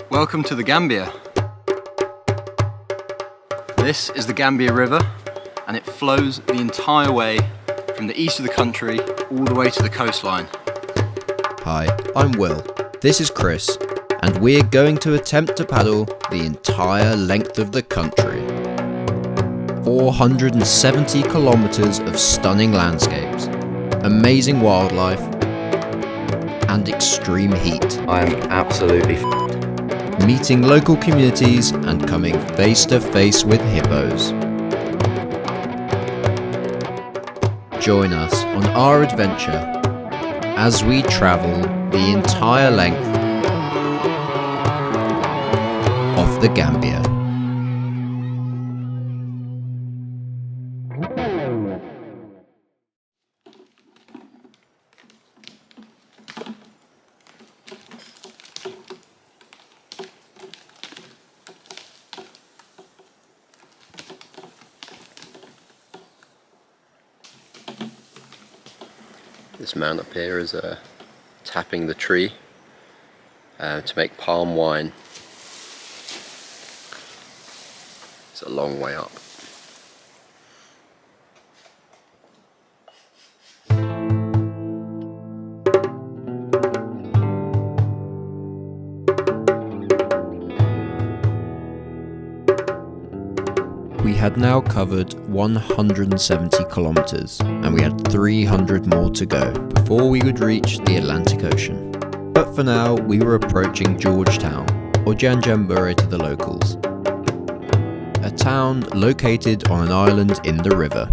Welcome to the Gambia. This is the Gambia River, and it flows the entire way from the east of the country all the way to the coastline. Hi, I'm Will. This is Chris, and we're going to attempt to paddle the entire length of the country. 470 kilometers of stunning landscapes, amazing wildlife, and extreme heat. I am absolutely Meeting local communities and coming face to face with hippos. Join us on our adventure as we travel the entire length of the Gambia. This man up here is tapping the tree to make palm wine. It's a long way up. We had now covered 170 kilometers, and we had 300 more to go before we would reach the Atlantic Ocean. But for now, we were approaching Georgetown, or Janjanbureh to the locals, a town located on an island in the river.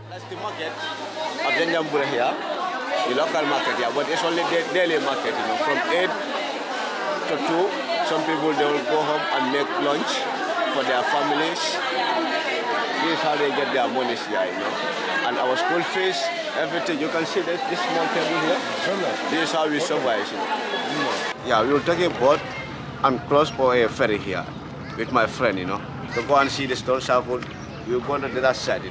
That's the market of Janjanbureh here, the local market here, but it's only daily market, from 8 to 2. Some people, they will go home and make lunch for their families. This is how they get their money here, And our school fees, everything, you can see this small table here. This is how we survive, Yeah, we will take a boat and cross over a ferry here with my friend, to go and see the stone circle. We will go to the other side,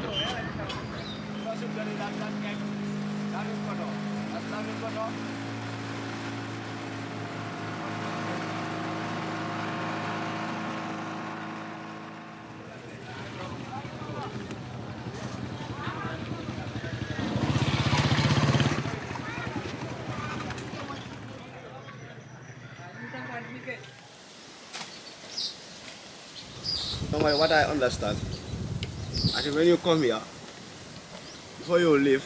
No, what I understand, I think when you come here, before you leave,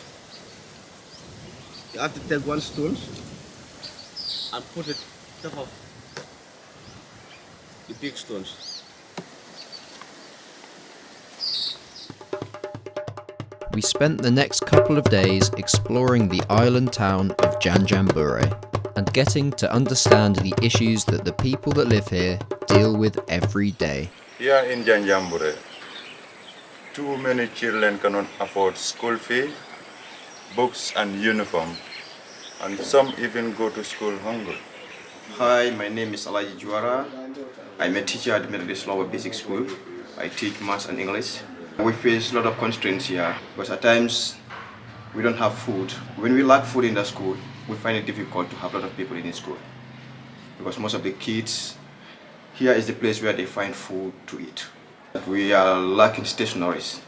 you have to take one stone and put it on top of the big stones. We spent the next couple of days exploring the island town of Janjanbureh and getting to understand the issues that the people that live here deal with every day. Here in Janjanbureh, too many children cannot afford school fee, books and uniform, and some even go to school hungry. Hi, my name is Alaji Juara. I'm a teacher at Methodist Lower Basic School. I teach maths and English. We face a lot of constraints here because at times we don't have food. When we lack food in the school, we find it difficult to have a lot of people in the school because most of the kids here is the place where they find food to eat. We are lacking stationeries.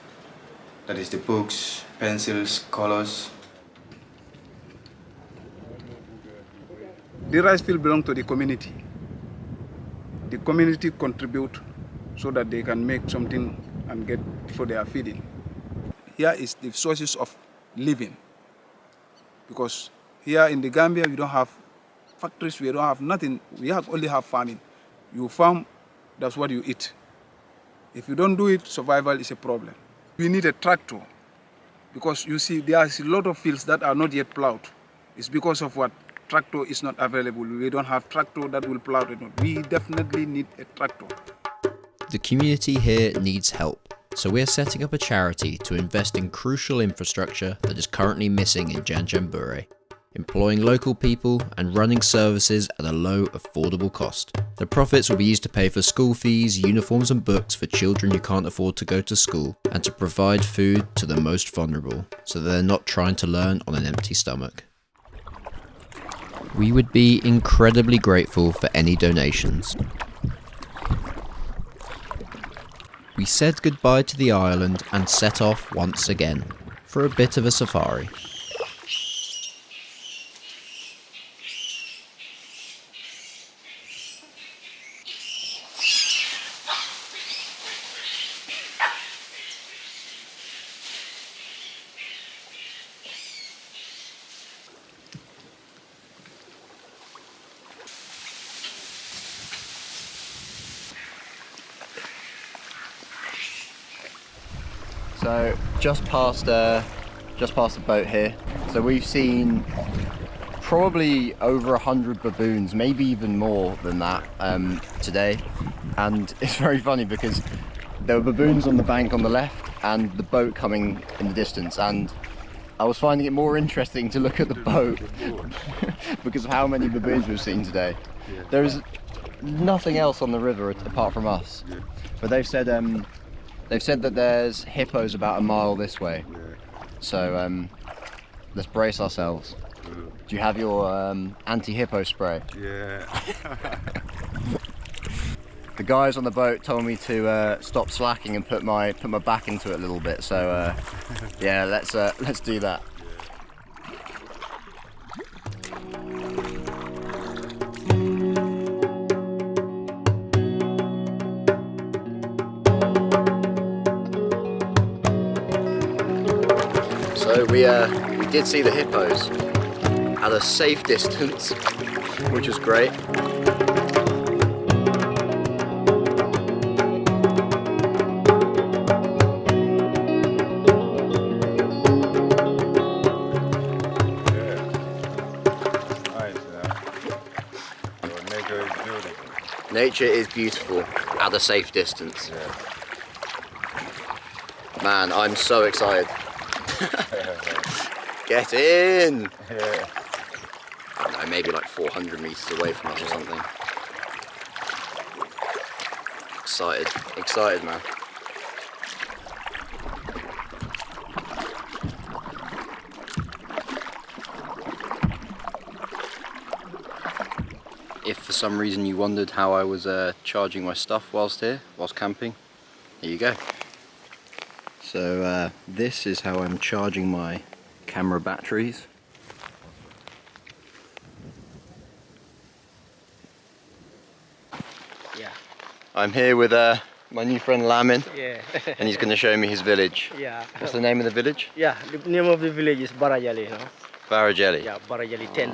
That is the books, pencils, colors. The rice field belongs to the community. The community contribute so that they can make something and get for their feeding. Here is the sources of living. Because here in the Gambia, we don't have factories, we don't have nothing. We only have farming. You farm, that's what you eat. If you don't do it, survival is a problem. We need a tractor because you see, there is a lot of fields that are not yet plowed. It's because of what? tractor is not available. We don't have tractor that will plow it. We definitely need a tractor. The community here needs help, so we're setting up a charity to invest in crucial infrastructure that is currently missing in Janjanbureh, employing local people and running services at a low, affordable cost. The profits will be used to pay for school fees, uniforms and books for children who can't afford to go to school, and to provide food to the most vulnerable, so that they're not trying to learn on an empty stomach. We would be incredibly grateful for any donations. We said goodbye to the island and set off once again for a bit of a safari. So just past the boat here. So we've seen probably over 100 baboons, maybe even more than that today. And it's very funny because there were baboons on the bank on the left and the boat coming in the distance. And I was finding it more interesting to look at the boat because of how many baboons we've seen today. There is nothing else on the river apart from us. But they've said that there's hippos about a mile this way. So let's brace ourselves. Do you have your anti-hippo spray? Yeah. The guys on the boat told me to stop slacking and put my back into it a little bit. So yeah, let's do that. So we did see the hippos at a safe distance, which was great. Nature is beautiful at a safe distance. Man, I'm so excited. Get in! I don't know, maybe like 400 meters away from us or something. Excited man. If for some reason you wondered how I was charging my stuff whilst camping, here you go. So this is how I'm charging my camera batteries. Yeah. I'm here with my new friend Lamin. Yeah. And he's going to show me his village. Yeah. What's the name of the village? Yeah, the name of the village is Barajali, no? Barajali. Yeah, Barajali 10.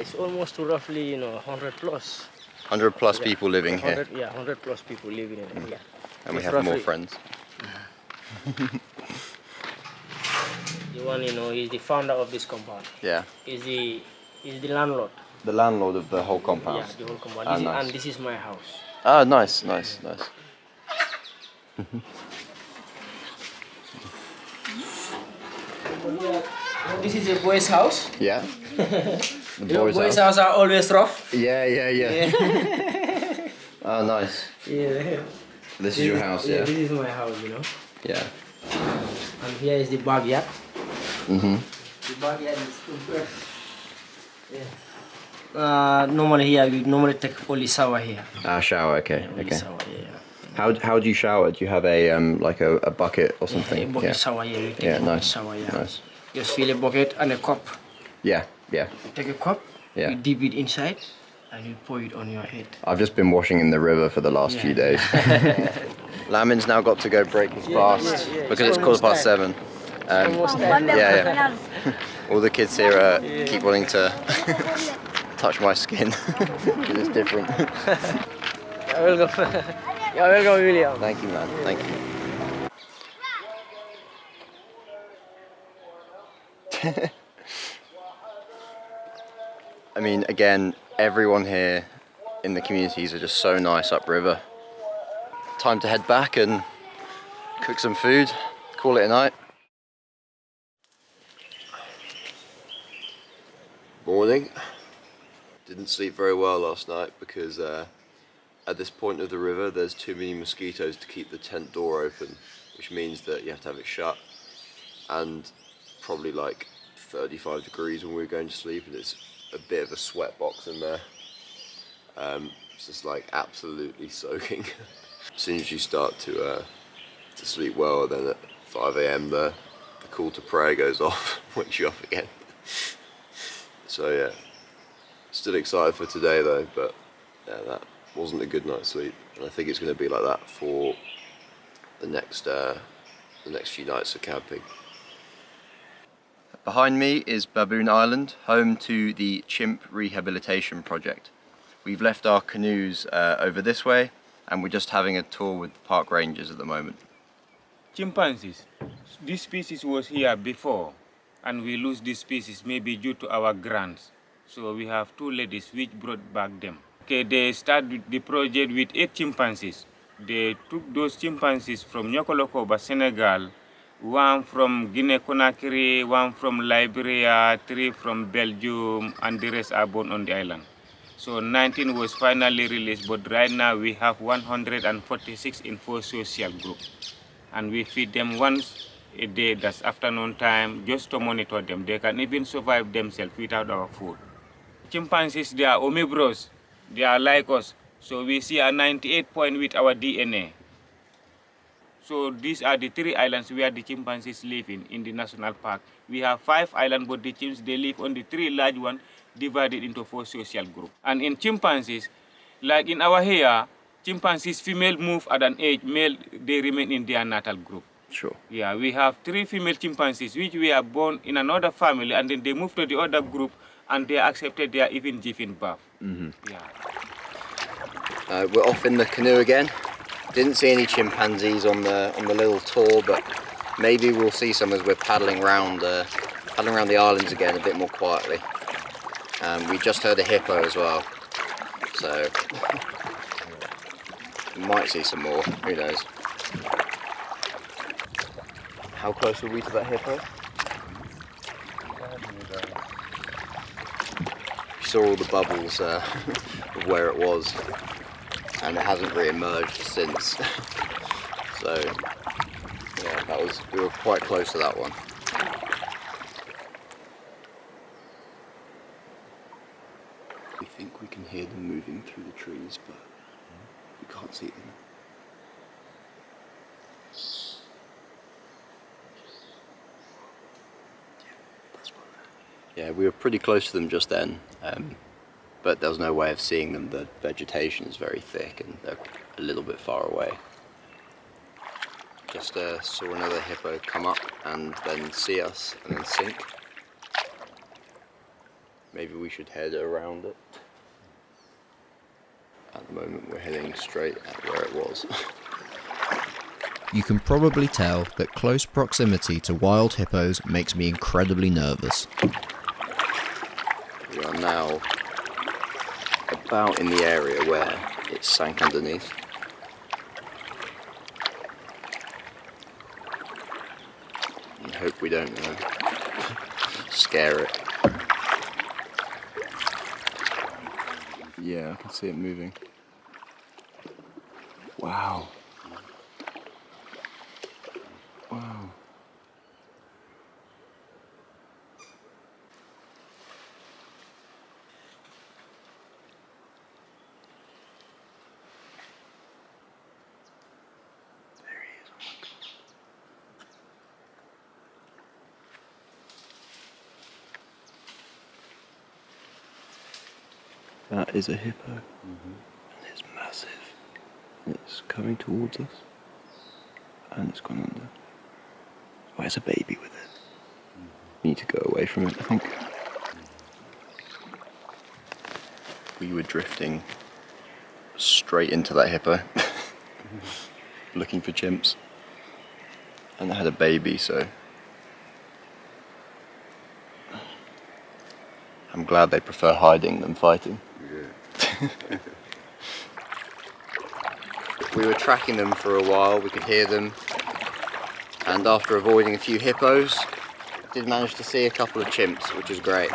It's almost roughly, 100 plus. 100 plus people living here. Yeah, 100 plus people living in it. Yeah. And we It's have roughly, more friends. The one, he's the founder of this compound. Yeah. He's the landlord. The landlord of the whole compound. Yeah, the whole compound. Ah, nice. And this is my house. Ah, nice. This is a boy's house. Yeah. The Boys' house are always rough. Yeah. Oh, nice. Yeah. This is your house, yeah? This is my house, Yeah. And here is the backyard. Mm-hmm. The backyard is good. Yeah. Normally here, we normally take only shower here. Ah, shower, okay. Only shower, yeah. How do you shower? Do you have a like a bucket or something? A bucket shower, yeah. We take a bucket nice. shower, yeah. Nice. Just fill a bucket and a cup. Yeah. You take a cup, Yeah. you dip it inside, and you pour it on your head. I've just been washing in the river for the last few days. Lamin's now got to go break his fast because it's 7:15. Yeah. All the kids here keep wanting to touch my skin because it's different. You're welcome. You're welcome, William. Thank you, man. Thank you. I mean, again, everyone here in the communities are just so nice upriver. Time to head back and cook some food, call it a night. Morning. Didn't sleep very well last night because at this point of the river there's too many mosquitoes to keep the tent door open, which means that you have to have it shut, and probably like 35 degrees when we were going to sleep, and it's a bit of a sweat box in there. It's just like absolutely soaking. As soon as you start to sleep well, then at 5 AM the call to prayer goes off, wakes you up again. So yeah, still excited for today though, but yeah, that wasn't a good night's sleep, and I think it's going to be like that for the next few nights of camping. Behind me is Baboon Island, home to the chimp rehabilitation project. We've left our canoes over this way, and we're just having a tour with the park rangers at the moment. Chimpanzees. This species was here before, and we lose this species maybe due to our grants. So we have 2 ladies which brought back them. Okay, they started the project with 8 chimpanzees. They took those chimpanzees from Nyokolokoba, Senegal, 1 from Guinea-Conakry, 1 from Liberia, 3 from Belgium, and the rest are born on the island. So 19 was finally released, but right now we have 146 in 4 social groups. And we feed them once a day, that's afternoon time, just to monitor them. They can even survive themselves without our food. Chimpanzees, they are omnivores. They are like us. So we see a 98 point with our DNA. So these are the 3 islands where the chimpanzees live in the national park. We have 5 islands, but the chimps, they live on the 3 large ones, divided into 4 social groups. And in chimpanzees, like in our here, chimpanzees female move at an age, male, they remain in their natal group. Sure. Yeah, we have 3 female chimpanzees, which we are born in another family, and then they move to the other group, and they are accepted, they are even given birth. Yeah. We're off in the canoe again. Didn't see any chimpanzees on the little tour, but maybe we'll see some as we're paddling around the islands again a bit more quietly. We just heard a hippo as well, so we might see some more. Who knows? How close are we to that hippo? We saw all the bubbles of where it was, and it hasn't re-emerged since. So yeah, we were quite close to that one. We think we can hear them moving through the trees, but we can't see them. Yeah, we were pretty close to them just then, but there was no way of seeing them. The vegetation is very thick and they're a little bit far away. Just saw another hippo come up and then see us and then sink. Maybe we should head around it. At the moment we're heading straight at where it was. You can probably tell that close proximity to wild hippos makes me incredibly nervous. We are now about in the area where it sank underneath. And hope we don't scare it. Yeah, I can see it moving. Wow. Wow. That is a hippo, and it's massive. It's coming towards us, and it's gone under. Oh, it's a baby with it. We need to go away from it, I think. We were drifting straight into that hippo, looking for chimps, and it had a baby, so I'm glad they prefer hiding than fighting. Yeah. We were tracking them for a while, we could hear them, and after avoiding a few hippos, did manage to see a couple of chimps, which is great.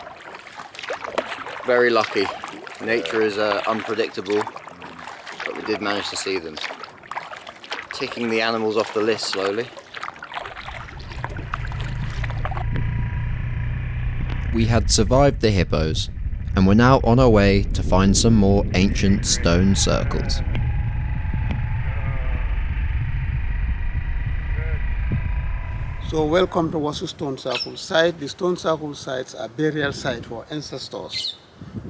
Very lucky. Nature is unpredictable, but we did manage to see them. Ticking the animals off the list slowly. We had survived the hippos, and were now on our way to find some more ancient stone circles. So welcome to Wasu Stone Circle site. The Stone Circle sites are burial sites for ancestors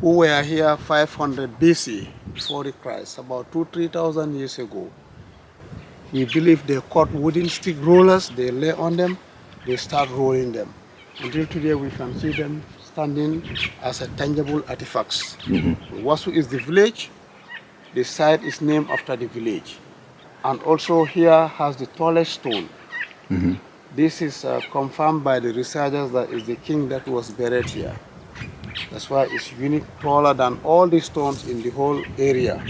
who were here 500 BC before the Christ, about 2,000–3,000 years ago. We believe they caught wooden stick rollers, they lay on them, they start rolling them. Until today we can see them standing as a tangible artifacts. Wasu is the village, the site is named after the village. And also here has the tallest stone. This is confirmed by the researchers that is the king that was buried here. That's why it's unique, taller than all the stones in the whole area.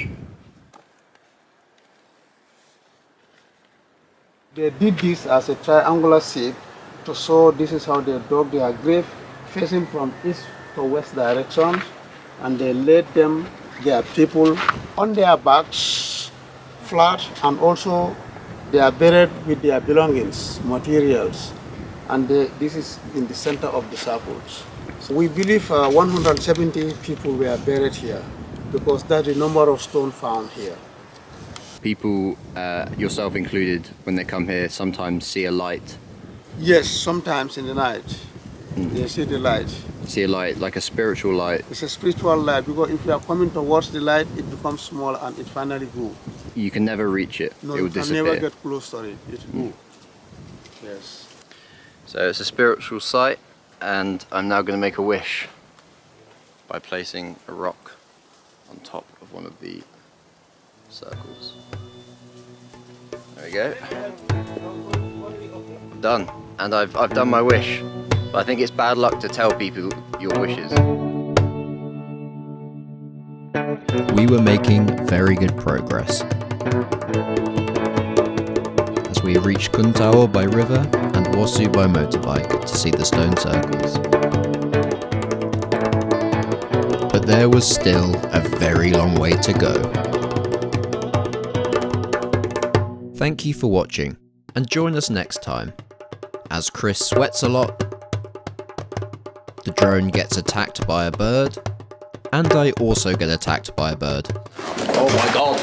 They did this as a triangular shape to show this is how they dug their grave, facing from east to west direction, and they laid them, their people, on their backs, flat, and also they are buried with their belongings, materials, and this is in the center of the circles. So we believe 170 people were buried here because that's the number of stones found here. People, yourself included, when they come here, sometimes see a light. Yes, sometimes in the night, they see the light. See a light, like a spiritual light. It's a spiritual light because if you are coming towards the light, it becomes small and it finally goes. You can never reach it. No, It will you can disappear. never get close to it. It goes. Yes. So it's a spiritual site, and I'm now going to make a wish by placing a rock on top of one of the circles. There we go. Done. And I've done my wish. But I think it's bad luck to tell people your wishes. We were making very good progress. As we reached Kuntao by river and Wasu by motorbike to see the stone circles. But there was still a very long way to go. Thank you for watching, and join us next time, as Chris sweats a lot, the drone gets attacked by a bird, and I also get attacked by a bird. Oh my god!